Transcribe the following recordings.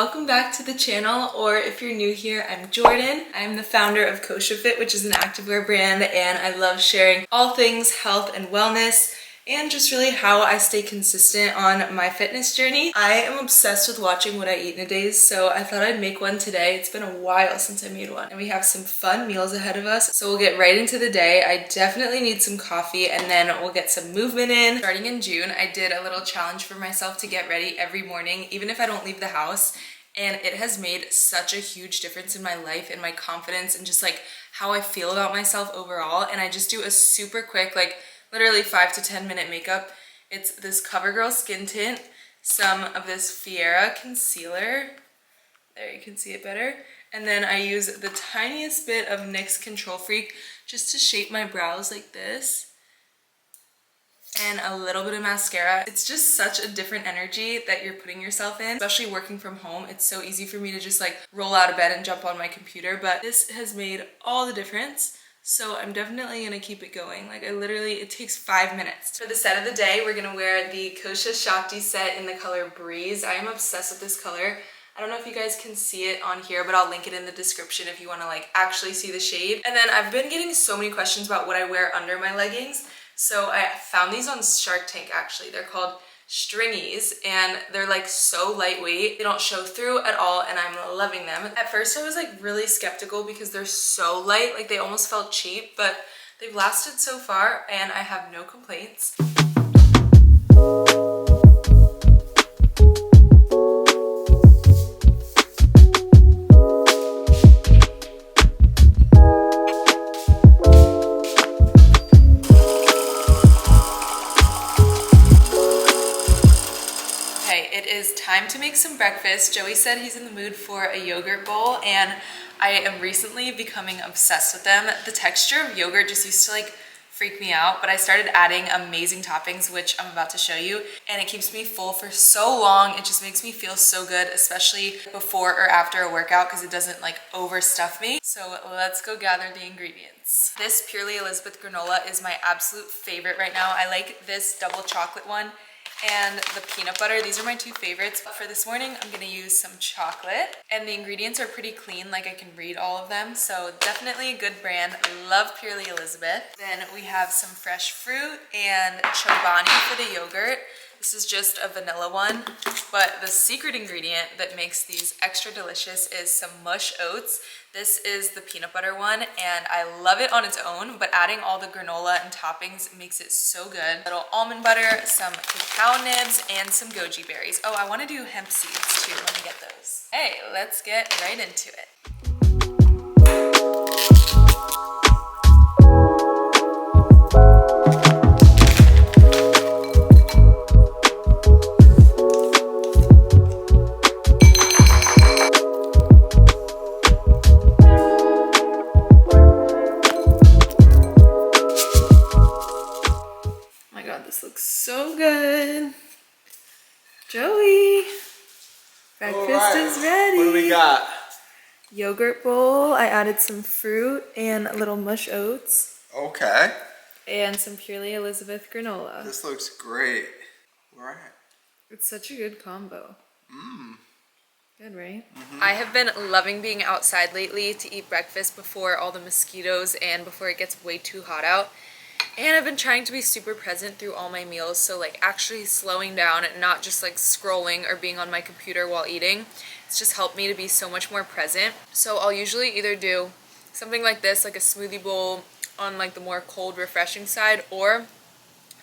welcome back to the channel, or if you're new here, I'm Jordan. I'm the founder of Kosher Fit, which is an activewear brand, and I love sharing all things health and wellness and just really how I stay consistent on my fitness journey. I am obsessed with watching what I eat in a day, so I thought I'd make one today. It's been a while since I made one, and we have some fun meals ahead of us, so we'll get right into the day. I definitely need some coffee, and then we'll get some movement in. Starting in June, I did a little challenge for myself to get ready every morning, even if I don't leave the house, and it has made such a huge difference in my life and my confidence and just like how I feel about myself overall. And I just do a super quick, like literally 5 to 10 minute makeup. It's this CoverGirl skin tint, some of this Fiera concealer, there you can see it better, and then I use the tiniest bit of NYX Control Freak just to shape my brows like this, and a little bit of mascara. It's just such a different energy that you're putting yourself in, especially working from home. It's so easy for me to just like roll out of bed and jump on my computer, but this has made all the difference. So I'm definitely gonna keep it going. Like it takes 5 minutes. For the set of the day, we're gonna wear the Kosha Shakti set in the color Breeze. I am obsessed with this color. I don't know if you guys can see it on here, but I'll link it in the description if you wanna like actually see the shade. And then I've been getting so many questions about what I wear under my leggings. So I found these on Shark Tank actually. They're called Stringies, and they're like so lightweight. They don't show through at all, and I'm loving them. At first I was like really skeptical because they're so light, like they almost felt cheap, but they've lasted so far and I have no complaints. Time to make some breakfast. Joey said he's in the mood for a yogurt bowl, and I am recently becoming obsessed with them. The texture of yogurt just used to like freak me out, but I started adding amazing toppings, which I'm about to show you, and it keeps me full for so long. It just makes me feel so good, especially before or after a workout, because it doesn't like overstuff me. So let's go gather the ingredients. This Purely Elizabeth granola is my absolute favorite right now. I like this double chocolate one and the peanut butter. These are my two favorites. But for this morning, I'm gonna use some chocolate, and the ingredients are pretty clean, like I can read all of them, so definitely a good brand. I love Purely Elizabeth. Then we have some fresh fruit and chobani for the yogurt. This is just a vanilla one, but the secret ingredient that makes these extra delicious is some mush oats. This is the peanut butter one, and I love it on its own, but adding all the granola and toppings makes it so good. Little almond butter, some cacao nibs, and some goji berries. Oh, I want to do hemp seeds too. Let me get those. Hey, let's get right into it. So good. Joey, breakfast is ready. What do we got? Yogurt bowl. I added some fruit and a little mush oats. Okay. And some Purely Elizabeth granola. This looks great. All right. It's such a good combo. Good, right? I have been loving being outside lately to eat breakfast before all the mosquitoes and before it gets way too hot out. And I've been trying to be super present through all my meals, so like actually slowing down and not just like scrolling or being on my computer while eating. It's just helped me to be so much more present. So I'll usually either do something like this, like a smoothie bowl on like the more cold, refreshing side, or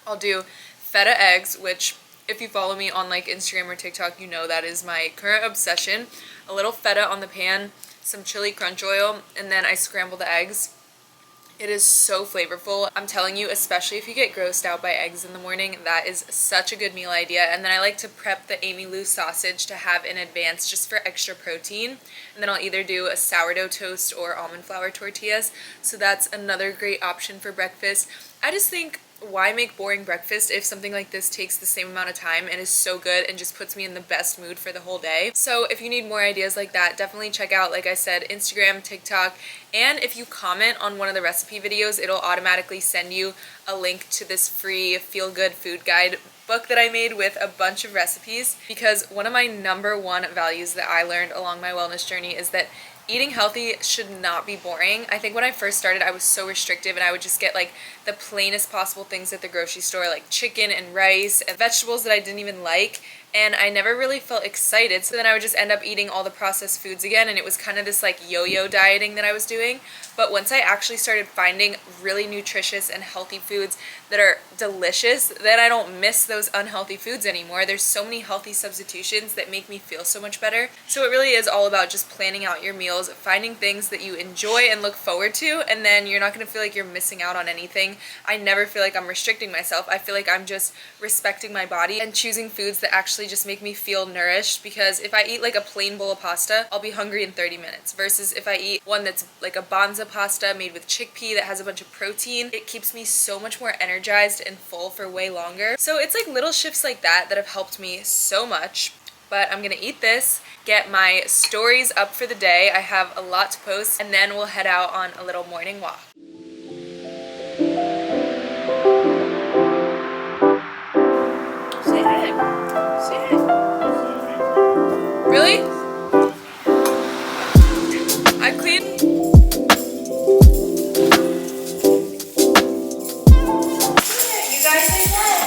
I'll do feta eggs, which if you follow me on like Instagram or TikTok, you know that is my current obsession. A little feta on the pan, some chili crunch oil, and then I scramble the eggs. It is so flavorful. I'm telling you, especially if you get grossed out by eggs in the morning, that is such a good meal idea. And then I like to prep the Amy Lou sausage to have in advance just for extra protein. And then I'll either do a sourdough toast or almond flour tortillas. So that's another great option for breakfast. I just think why make boring breakfast if something like this takes the same amount of time and is so good and just puts me in the best mood for the whole day. So if you need more ideas like that, definitely check out, like I said, Instagram, TikTok, and if you comment on one of the recipe videos, it'll automatically send you a link to this free feel-good food guide book that I made with a bunch of recipes, because one of my #1 values that I learned along my wellness journey is that eating healthy should not be boring. I think when I first started, I was so restrictive and I would just get like the plainest possible things at the grocery store, like chicken and rice and vegetables that I didn't even like, and I never really felt excited. So then I would just end up eating all the processed foods again, and it was kind of this like yo-yo dieting that I was doing. But once I actually started finding really nutritious and healthy foods that are delicious, then I don't miss those unhealthy foods anymore. There's so many healthy substitutions that make me feel so much better. So it really is all about just planning out your meals, finding things that you enjoy and look forward to, and then you're not going to feel like you're missing out on anything. I never feel like I'm restricting myself. I feel like I'm just respecting my body and choosing foods that actually just make me feel nourished, because if I eat like a plain bowl of pasta, I'll be hungry in 30 minutes, versus if I eat one that's like a banza pasta made with chickpea that has a bunch of protein, it keeps me so much more energized and full for way longer. So it's like little shifts like that that have helped me so much. But I'm gonna eat this, get my stories up for the day. I have a lot to post, and then we'll head out on a little morning walk. Say hi. Say hi. Really? I cleaned. You guys say that.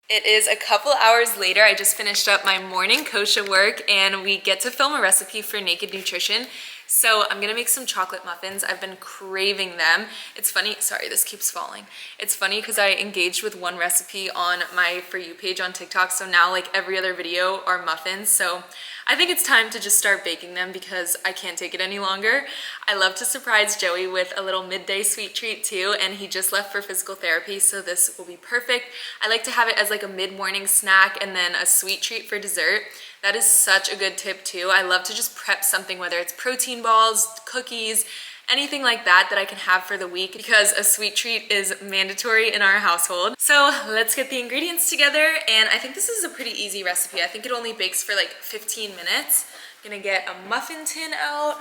It is a couple hours later. I just finished up my morning kosher work and we get to film a recipe for Naked Nutrition. So I'm gonna make some chocolate muffins. I've been craving them. It's funny, sorry, this keeps falling. It's funny because I engaged with one recipe on my For You page on TikTok, so now like every other video are muffins. So I think it's time to just start baking them because I can't take it any longer. I love to surprise Joey with a little midday sweet treat too, and he just left for physical therapy, so this will be perfect. I like to have it as like a mid-morning snack and then a sweet treat for dessert. That is such a good tip too. I love to just prep something, whether it's protein balls, cookies, anything like that that I can have for the week, because a sweet treat is mandatory in our household. So let's get the ingredients together, and I think this is a pretty easy recipe. I think it only bakes for like 15 minutes. I'm gonna get a muffin tin out.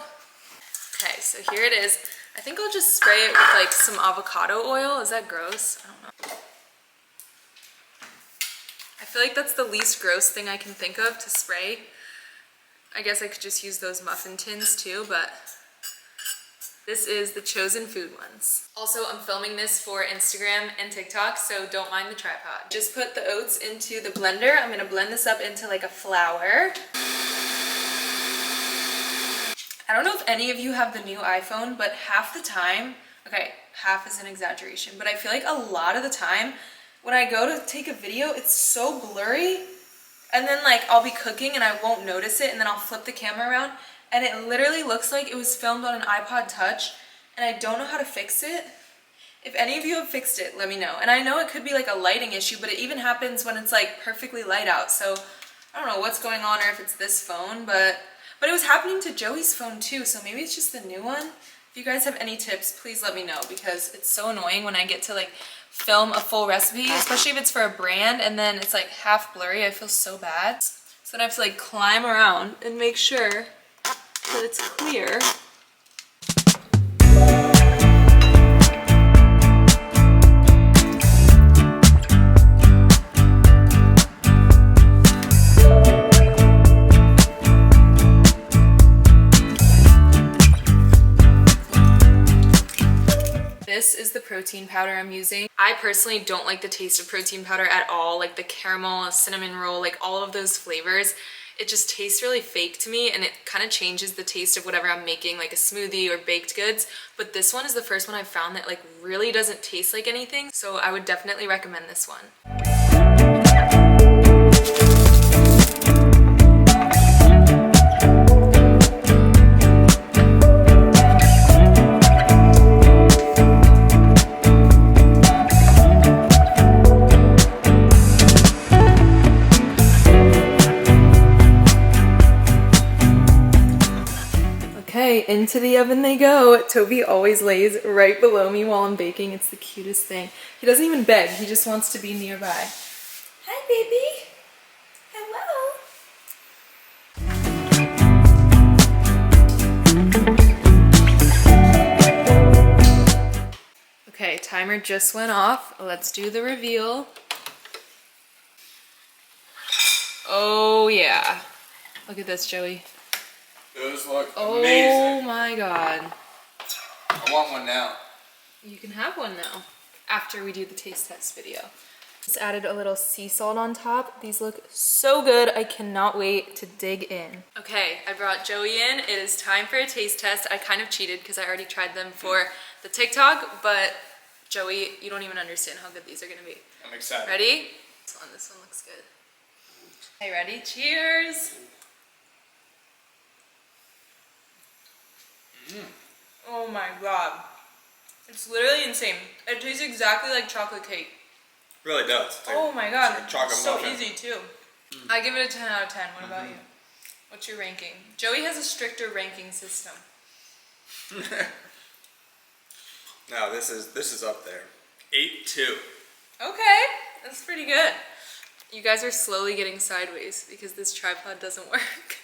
Okay, so here it is. I think I'll just spray it with like some avocado oil. Is that gross? I don't know. I feel like that's the least gross thing I can think of to spray. I guess I could just use those muffin tins too, but this is the chosen food ones. Also, I'm filming this for Instagram and TikTok, so don't mind the tripod. Just put the oats into the blender. I'm gonna blend this up into like a flour. I don't know if any of you have the new iPhone, but half the time, okay, half is an exaggeration, but I feel like a lot of the time when I go to take a video, it's so blurry, and then like I'll be cooking and I won't notice it, and then I'll flip the camera around and it literally looks like it was filmed on an iPod Touch, and I don't know how to fix it. If any of you have fixed it, let me know. And I know it could be like a lighting issue, but it even happens when it's like perfectly light out, so I don't know what's going on or if it's this phone, but it was happening to Joey's phone too, so maybe it's just the new one. If you guys have any tips, please let me know, because it's so annoying when I get to like film a full recipe, especially if it's for a brand and then it's like half blurry. I feel so bad. So then I have to like climb around and make sure that it's clear. This is the protein powder I'm using. I personally don't like the taste of protein powder at all, like the caramel, cinnamon roll, like all of those flavors. It just tastes really fake to me, and it kind of changes the taste of whatever I'm making, like a smoothie or baked goods. But this one is the first one I've found that like really doesn't taste like anything, so I would definitely recommend this one. Okay, into the oven they go. Toby always lays right below me while I'm baking. It's the cutest thing. He doesn't even beg, he just wants to be nearby. Hi, baby. Hello. Okay, timer just went off. Let's do the reveal. Oh yeah. Look at this, Joey. Those look Oh amazing. my god. I want one now. You can have one now after we do the taste test video. Just added a little sea salt on top. These look so good. I cannot wait to dig in. Okay, I brought Joey in. It is time for a taste test. I kind of cheated because I already tried them for the TikTok, but Joey, you don't even understand how good these are gonna be. I'm excited. Ready? This one looks good. Hey, ready? Cheers! Oh my god. It's literally insane. It tastes exactly like chocolate cake. It really does. It's like, Oh my god. it's chocolate It's so muffin. easy too. I give it a 10 out of 10. What about you? What's your ranking? Joey has a stricter ranking system. No, this is up there. 8-2. Okay, that's pretty good. You guys are slowly getting sideways because this tripod doesn't work.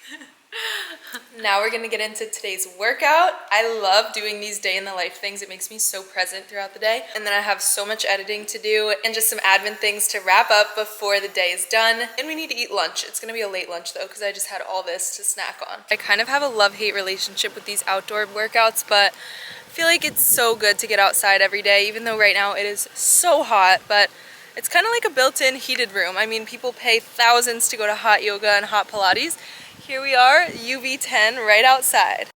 Now we're gonna get into today's workout. I love doing these day in the life things. It makes me so present throughout the day. And then I have so much editing to do and just some admin things to wrap up before the day is done. And we need to eat lunch. It's gonna be a late lunch though because I just had all this to snack on. I kind of have a love-hate relationship with these outdoor workouts, but I feel like it's so good to get outside every day, even though right now it is so hot, but it's kind of like a built-in heated room. I mean, people pay thousands to go to hot yoga and hot Pilates. Here we are, UV10 right outside.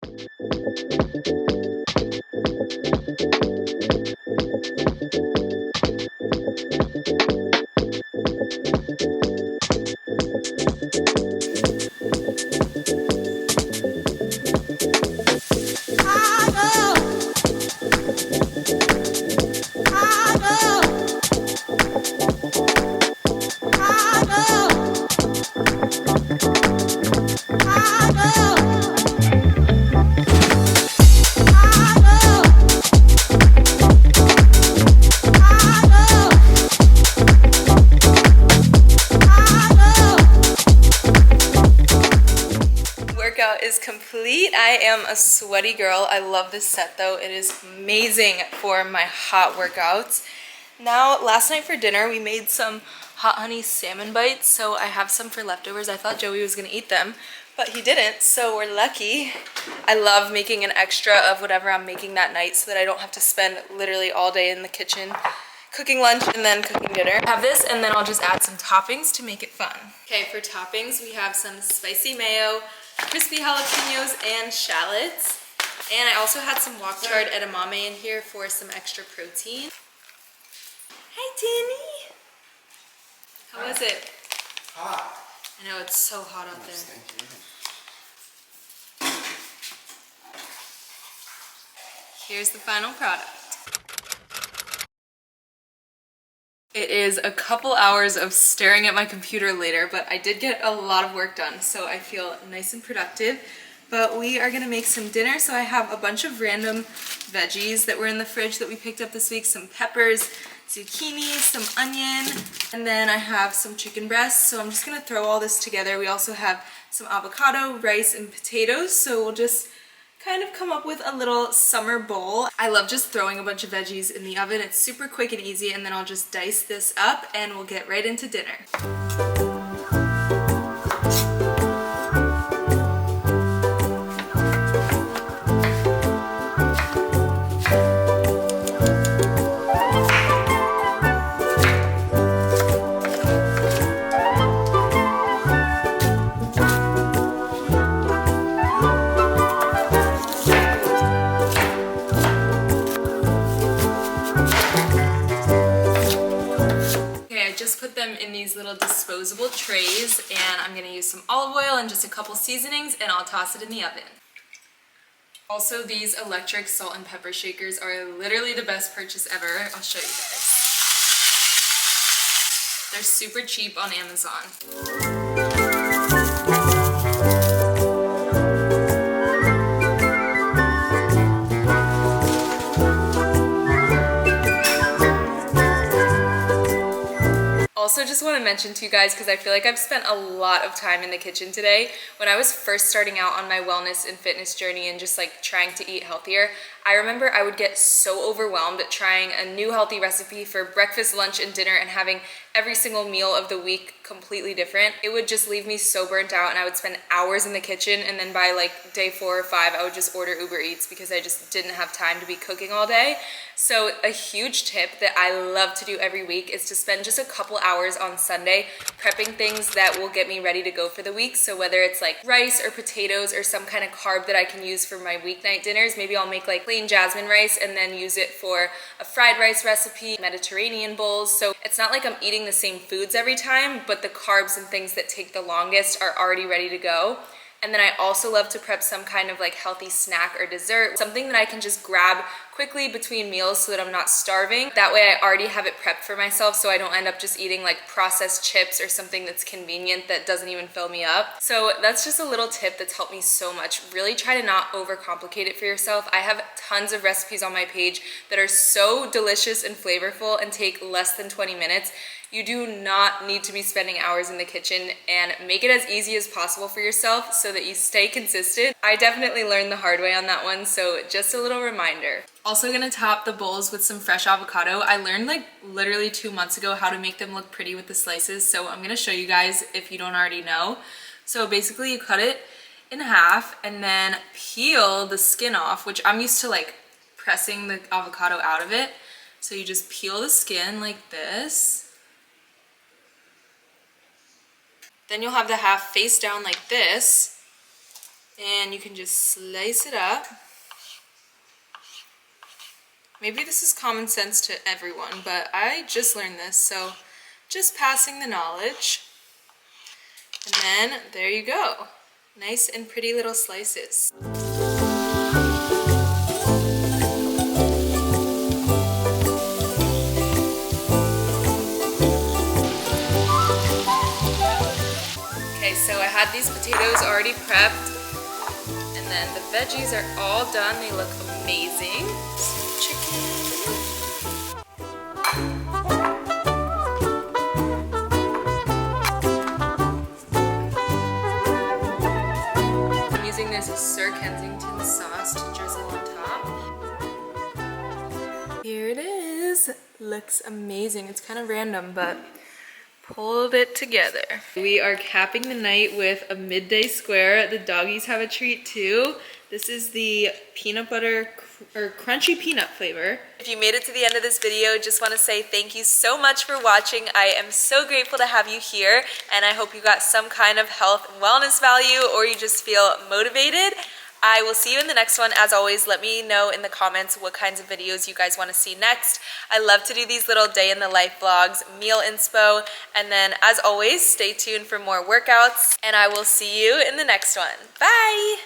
Is complete. I am a sweaty girl. I love this set though. It is amazing for my hot workouts. Now, last night for dinner, we made some hot honey salmon bites, so I have some for leftovers. I thought Joey was gonna eat them, but he didn't, so we're lucky. I love making an extra of whatever I'm making that night so that I don't have to spend literally all day in the kitchen cooking lunch and then cooking dinner. I have this, and then I'll just add some toppings to make it fun. Okay, for toppings, we have some spicy mayo, crispy jalapenos, and shallots. And I also had some wok charred edamame in here for some extra protein. Hi, Danny. How was it? Hot. I know, it's so hot out there. Here's the final product. It is a couple hours of staring at my computer later, but I did get a lot of work done, so I feel nice and productive. But we are gonna make some dinner, so I have a bunch of random veggies that were in the fridge that we picked up this week, some peppers, zucchini, some onion, and then I have some chicken breasts, so I'm just gonna throw all this together. We also have some avocado, rice, and potatoes, so we'll just kind of come up with a little summer bowl. I love just throwing a bunch of veggies in the oven. It's super quick and easy, and then I'll just dice this up and we'll get right into dinner. these little disposable trays, and I'm gonna use some olive oil and just a couple seasonings, and I'll toss it in the oven. Also, these electric salt and pepper shakers are literally the best purchase ever. I'll show you guys. They're super cheap on Amazon. Also, just want to mention to you guys, because I feel like I've spent a lot of time in the kitchen today. When I was first starting out on my wellness and fitness journey and just like trying to eat healthier, I remember I would get so overwhelmed at trying a new healthy recipe for breakfast, lunch, and dinner and having every single meal of the week completely different. It would just leave me so burnt out, and I would spend hours in the kitchen, and then by like day 4 or 5, I would just order Uber Eats because I just didn't have time to be cooking all day. So a huge tip that I love to do every week is to spend just a couple hours on Sunday prepping things that will get me ready to go for the week. So whether it's like rice or potatoes or some kind of carb that I can use for my weeknight dinners, maybe I'll make like plain jasmine rice and then use it for a fried rice recipe, Mediterranean bowls. So it's not like I'm eating the same foods every time, but the carbs and things that take the longest are already ready to go. And then I also love to prep some kind of like healthy snack or dessert, something that I can just grab quickly between meals so that I'm not starving. That way I already have it prepped for myself so I don't end up just eating like processed chips or something that's convenient that doesn't even fill me up. So that's just a little tip that's helped me so much. Really try to not overcomplicate it for yourself. I have tons of recipes on my page that are so delicious and flavorful and take less than 20 minutes. You do not need to be spending hours in the kitchen, and make it as easy as possible for yourself so that you stay consistent. I definitely learned the hard way on that one, so just a little reminder. Also gonna top the bowls with some fresh avocado. I learned like literally 2 months ago how to make them look pretty with the slices, so I'm gonna show you guys if you don't already know. So basically you cut it in half and then peel the skin off, which I'm used to like pressing the avocado out of it. So you just peel the skin like this. Then you'll have the half face down like this, and you can just slice it up. Maybe this is common sense to everyone, but I just learned this, so just passing the knowledge. And then there you go. Nice and pretty little slices. So I had these potatoes already prepped, and then the veggies are all done. They look amazing. Some chicken. I'm using this Sir Kensington sauce to drizzle on top. Here it is. Looks amazing. It's kind of random, but pulled it together. We are capping the night with a midday square. The doggies have a treat too. This is the peanut butter or crunchy peanut flavor. If you made it to the end of this video, just want to say thank you so much for watching. I am so grateful to have you here, and I hope you got some kind of health and wellness value, or you just feel motivated. I will see you in the next one. As always, let me know in the comments what kinds of videos you guys want to see next. I love to do these little day in the life vlogs, meal inspo, and then as always, stay tuned for more workouts, and I will see you in the next one. Bye!